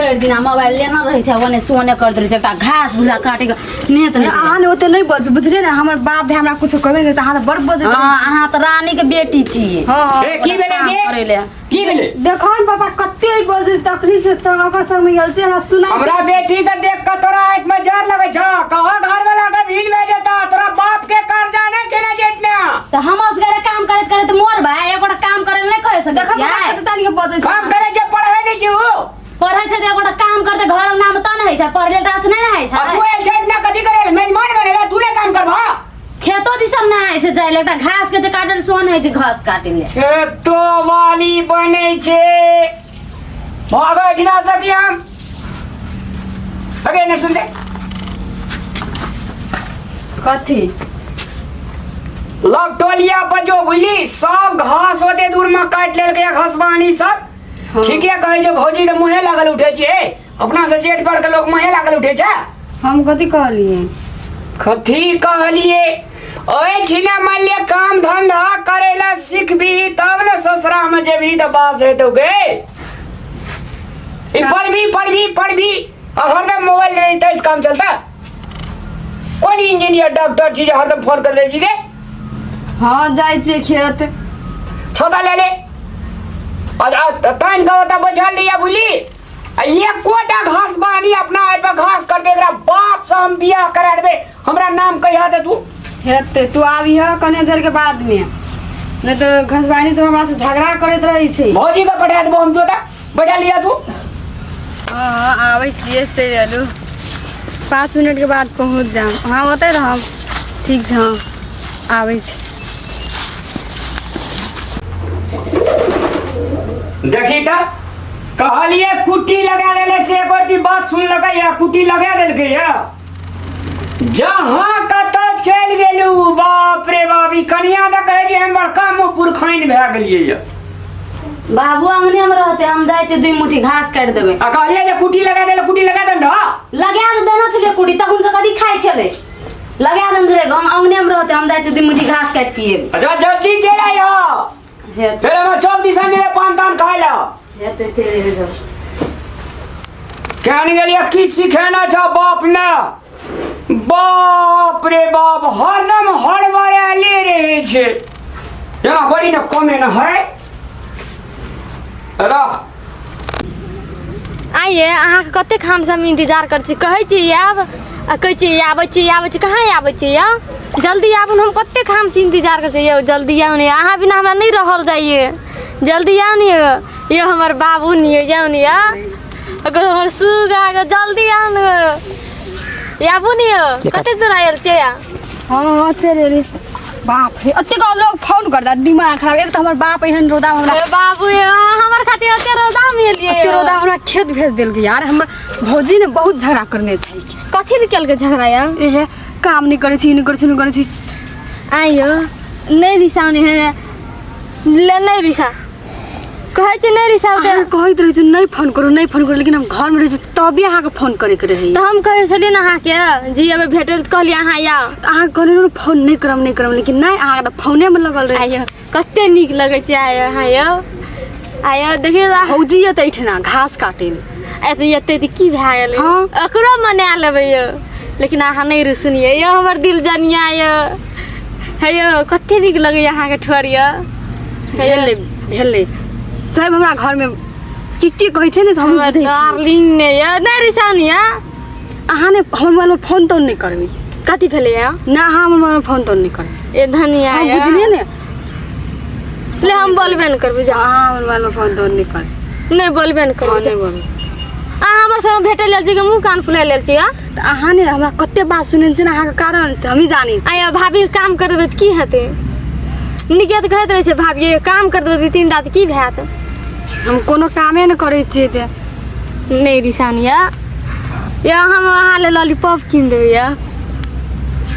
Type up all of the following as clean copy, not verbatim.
भर दिन मोबाइल लेना रहे छै ओने सोने कर दे छै घास भूसा काटे के नेत नहीं अहाँ ने ओते नहीं बज बुझलिए ना हमर बाप हमरा कुछ कहबे नहीं त अहाँ त बड़ बज हां अहाँ त रानी के बेटी छिए हां ए की भेले के की भेले देखो न पापा कते बजे तकनी से ओकर संग में गेल छै ना सुना हमरा बेटी के देख के तोरा आंख में जार लगे छ कहा घर वाला के भील भेजता तोरा बाप के कर्जा नहीं केना जेतना त हमर सगरे काम करत करत मोर भाई एगोटा काम करे नहीं कह सके देखो छियै कते तानी के बजे काम करे जे पढ़े नहीं छु पढ़ै छै त एगोटा काम करते घर नाम त नहीं छै पढ़ले त से नहीं है छै तू ए जेतना कथि करे मेहमान बनेला तू ने काम करबा खेतो दिसन नहीं है छै जाइले एकटा घास के जे काटल सोन है छै घास काटिले खेतो वाली बने छे भागा ढिला सकी हम अगे ने सुन दे कथी लग टोलिया पर जो बुझली सब घास होते दूर में काट लेल के घास बानी सब ठीक है कहे जो भौजी के मुहे लागल उठे छे अपना से जेठ पर के लोग मुहे लागल उठे छे हम कथी कहलिए कथी कहलिए ओए ठिना मान ले काम धंधा करेला सीख भी तब न ससुरा में जेबी त बास है तो गे पढ़ भी हरदम मोबाइल नहीं तो इस काम चलता कौन इंजीनियर डॉक्टर चीज हरदम फोन कर ले जी के हां जाय छे खेत छोटा ले ले और तान गवता बजा लिया बुली ये कोटा घास बानी अपना आए पे घास कर देगा बाप से हम बियाह करा देबे हमरा नाम कहिया दे तू खेत तू आवी है कने देर के बाद में नहीं तो घसवानी से हमरा से झगड़ा करत रही छे भौजी का पढ़ा देबो हम जोता बजा लिया तू हां आवे छिए चलू 5 मिनट के बाद पहुंच जाम हां ओते रहम ठीक छ आवे छी देखी त कहलिए कुट्टी लगा देले से एक और की बात सुन लगा या कुट्टी लगा देल के या जहां कत चल गेलू बाप रे बाबी कनिया द कहे कि हम बड़का मुपुर खाइन भए गेलिए या बाबू अंगने में रहते हम जाय छै 2 मुट्ठी घास काट देबे आ कहलिए जे कुट्टी लगा दे ढा लगा दे देना छले कुड़ी तखन से कदी खाइ छले लगा दन रे हम अंगने में रहते हम जाय छै 2 मुट्ठी घास काट पिए अच्छा जल्दी चला या फिर हम चौक दिशा में पान तान खा ला हेते चले रे कहने गेलिए की सिखाना छ बाप ने बाप रे बाप हरदम हड़बड़ा ले रहे छे यहाँ बड़ी न कमे न है रह आइए अहाँ के कते खान से हम इंतजार कर छी कहै छी आब आ कहै छी आबै छी कहाँ आबै छी या जल्दी आबू हम कते खान से इंतजार कर छी यो जल्दी आउ ने अहाँ बिना हमरा नहीं रहल जाइए जल्दी आउ ने यो हमर बाबू नहीं जाउ ने या अगर हमर सुगा जल्दी आउ ने आबू ने कते दूर आयल छे या हां चले रे बाप रे अते का लोग फोन करदा दिमाग खराब एक त हमर बाप एहन रोदा हमरा बाबू हमर खातिर अते रोदा मिलिए अते रोदा हमरा खेत भेज देल के यार हमर भौजी ने बहुत झगड़ा करने छै कथि निकल के झगड़ा या एहे काम नहीं करे छी आइयो नहीं रिसाउने है ले नहीं रिसा कहै छी नहीं रिसाउ दे कहैत रही नहीं फोन करू लेकिन हम घर में रही छी तबे अहाँ के फोन करे के रही त हम कहै छली न अहाँ के जी अब भेटल त कहली अहाँ या अहाँ कहने फोन नहीं करम लेकिन नहीं अहाँ के फोने में लगल रही आइयो कते निक लगै छै आइयो देखियो भौजी ये तैठना घास काटेल एते की भए गेलै हाँ। एकरो मना लेबै यो लेकिन अहाँ नहीं सुनिए यो हमर दिल जनिया यो हेयो कते निक लगै अहाँ के ठोरिया भेले सब हमरा घर में चिट्ठी कहै छै ने हम बुझै छी डार्लिंग ने या नहीं रिसाउनिया अहाँ ने हमर में फोन तो नहीं करबी कथि भेलै या ना हमर में फोन तो नहीं करबी ए धनिया हम या बुझलिए ने ले हम बोलबे न करबे जा हमर में फोन तो नहीं कर नहीं बोलबे न करबे नहीं बोल अहाँ हमर से भेटल लेल छी के मुंह कान फुला लेल छी अहाँ ने हमरा कते बात सुनै छी अहाँ के कारण से हम ही जानी आया भाभी काम कर देबै त की हेतै निकेत कहैत रहे छै भाभी काम कर देबै 2-3 रात की भैत हम कोनो कामे न करै छियै ते नहीं रिसानिया या हम अहाँ ले लॉलीपॉप कीन देबै या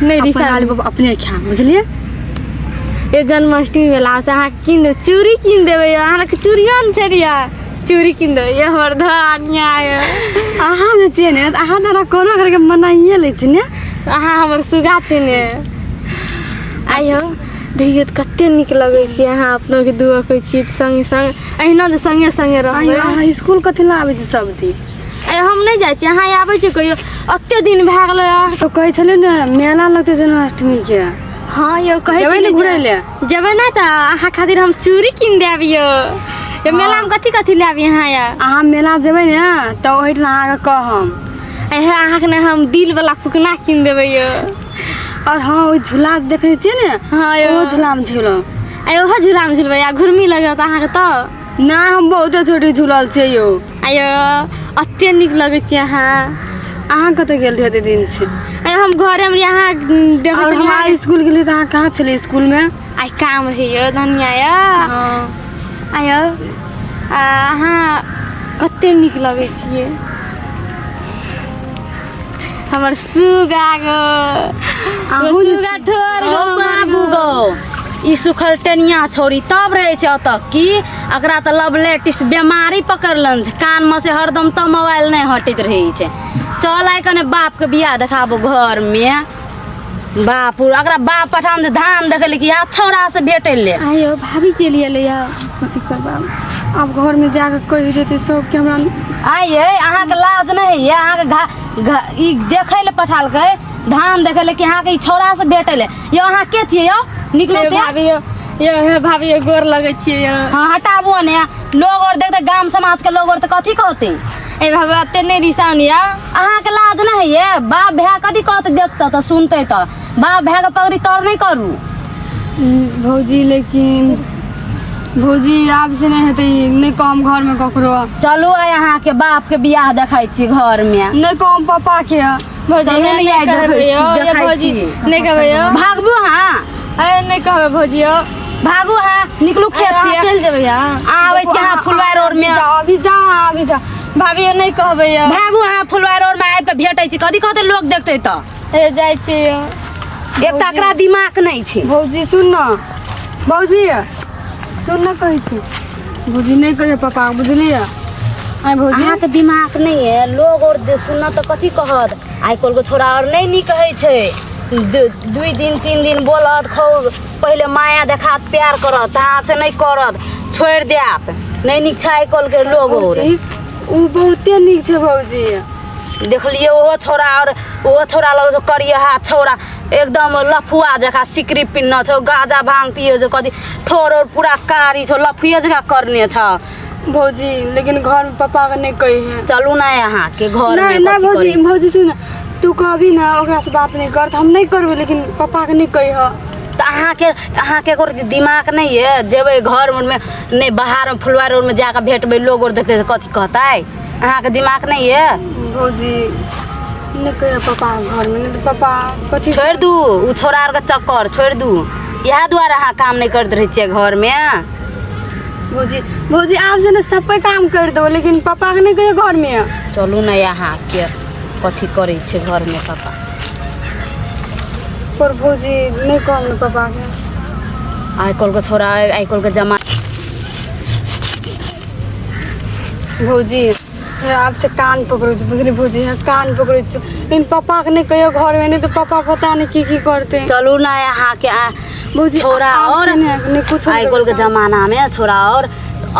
नहीं रिसानी अपने खा बुझलिए ये जन्माष्टमी वाला से अहाँ कीन देबै चूड़ी कीन देबै अहाँ के चूड़ियो न छै रिया चूड़ी कीन देबै ये हमर धनिया अहाँ जे छियै ने अहाँ हमरा कोनो करके मनाइए लै छी ने अहाँ हमर सुगा छै ने आइयो देखिए कते निक लगे छी अहाँ अपनो के दुआ कहै छी संगे संग अहिना जे संगे संगे रहबै अहाँ स्कूल कथि ला आबै छी सब दिन हम नहीं जाइ छी अहाँ आबै छी कहियो एते दिन भए गेलै तो कहै छलै ने मेला लगतै जन्माष्टमी के हाँ यो कहै जेबै ने घुरै ले जेबै नै त अहाँ खातिर हम चूड़ी किन देब यो यो मेला में कथी कथी लेब यहाँ या अहाँ मेला जेबै ने तऽ ओहिठाम अहाँके कहम एहे अहाँ के ने हम दिल वाला फुकना किन देबै यो और हाँ ओइ झूला देखै छियै ने हाँ यो ओ झूला में झूलम आयो ओहो झूला में झूलबै या घुर्मी लगत अहाँ के त नहि हम बहुते छोटी झूलल छियै यो आयो अते नीक लगै छी अहाँ अहाँ कतऽ गेल रहियै एते दिन से आयो हम घरे में यहाँ देखै और छी हमारे स्कूल गेलियै तऽ अहाँ कहाँ छलियै स्कूल में आई काम रहियो धनिया या हाँ आयो अहाँ कते नीक लगै छियै हमर सुगा गो अहूँ जे सुगा ठोर ओ बाबू गो ई सुखल टेनिया छोरी तब रहे छै अतऽ की एकरा तऽ लवलेटिस बीमारी पकड़लन छै कान में से हरदम तऽ मोबाइल नहीं हटैत रहे छै चल आइ कने बाप के बियाह देखाबो घर में बापू एकरा बाप पठान से धान देखले कि या छौड़ा से भेटै ले आयो भाभी चलि एलै या कथी करबा अब घर में जाके कहि देतै सब कि हमरा आइये अहाँके लाज नहीं है अहाँके ई देखै ले पठालकै धान देखै ले कि अहाँके ई छौड़ा से भेटै ले यो अहाँ के छियै यो निकलो यो ते भाभी यो हे भाभी यो गोर लगै छियै यो हाँ हटाबो ने लोग और देखते गाम समाज के लोग और तऽ कथी कहते ए भाभी अते नहीं रिसाउन या अहाँके लाज नहीं है बाप भैया कथी कहते देखते तऽ सुनते तऽ बाप भैया के पगड़ी तर नहीं करू भौजी लेकिन भौजी आब से नहीं हेतै नहीं कहम घर में ककरो चलू आइ अहाँके बाप के बियाह देखै छी घर में नहीं कहम पापा के भौजी चलू हे ने नहीं आइ कहबै देखै यो छी, ये देखै भौजी छी। नहीं कहबै यो भागबू हाँ ए नहीं कहबै भौजी यो भागू हाँ निकलू खेत अहाँ से चलि जेबै यहाँ आबै छी अहाँ फुलवार रोड में अभी जा भाभी यो नहीं कहबै यो भागू अहाँ फुलवार रोड में आबि के भेटै छी कथी कहते लोग देखते तऽ ए जाइ छी यो एक तऽ एकरा दिमाग नहीं छै भौजी सुन न भौजी सुन न कहै छी भौजी नहीं कहे पापा बुझलियै आई भौजी अहाँके दिमाग नहीं है लोग और सुनत तऽ कथी कहत आइ काल्हि के छोरा और नहीं नीक कहै छै 2 दिन 3 दिन बोलत खूब पहले माया देखात प्यार करत अहाँ से नहीं करत छोड़ देत नहीं नीक छै आइ काल्हि के लोग और भौजी उ बहुते नीक छै भौजी देखलिए ओहो छोरा लग जो करिया छोरा एकदम लफुआ जका सिकरी पिन्न छौ गाजा भांग पियो जो कथी ठोर और पूरा कारी छौ लफुए जका करने छ भौजी लेकिन घर में पापा के नहीं कही है चलू ना यहाँ के घर में नहीं कथी भौजी करी? भौजी सुन तू कहबी ना ओकरा से बात नहीं कर हम नहीं करबे लेकिन पापा के नहीं कही है तऽ अहाँके एगो दिमाग नहीं है जेबै घर में नहीं बाहर में फुलवार रोड में जाकर भेटबै लोग और देखते तऽ कथी कहतै अहाँके दिमाग नहीं है भौजी नहीं कहे पापा घर में नहीं तो पापा कथी छोड़ दू उ छोरा आर के चक्कर छोड़ दू इएह दुआरे अहाँ काम नहीं करते रहे छियै घर में भौजी आप से ना सब पे काम कर दो लेकिन पापा के नहीं कहे घर में चलू ना यहाँ के कथी करै छै घर में पापा पर भौजी नहीं कहम ना पापा के आइ काल्हि के छोरा आइ काल्हि के जमा भौजी आपसे कान पकड़ो छी बुझली भौजी है कान पकड़ो छी लेकिन पापा के नहीं कहियो घर में नहीं तो पापा पता नहीं की करते चलू ना यहाँ के भौजी छोरा और नहीं कुछ आइ काल्हि के जमाना में छोरा और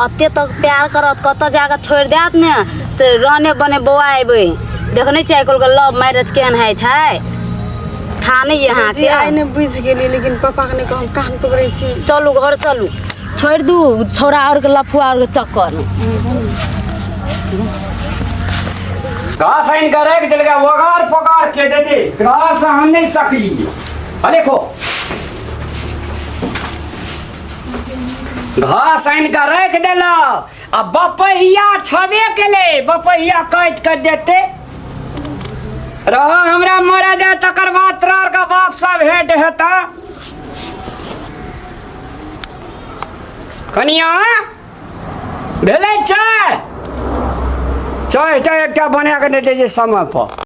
अते तक प्यार करत कतऽ जाकर छोड़ देत ने से रने बने बौआ अयबै देखने छियै आइ काल्हि के लव मैरिज केहन होइ छै था नहीं यहाँ जी के आई ने बुझ गेली लेकिन पापा के नहीं कहम कान पकड़े छी चलू घर चलू छोड़ दू छोरा और के लफुआ और के चक्कर में घास आइन कर रख दिल वगार पगार के दे दे घास हम नहीं सकली देखो घास आइन कर रख दिल अब बपहिया छबे केले बपहिया काट कर देते रह हमरा मरे दे तकर बाद तोर का बाप सब भेंट हेता कनिया भेले चाय चाय चाय एकटा बना के दे दे समय पर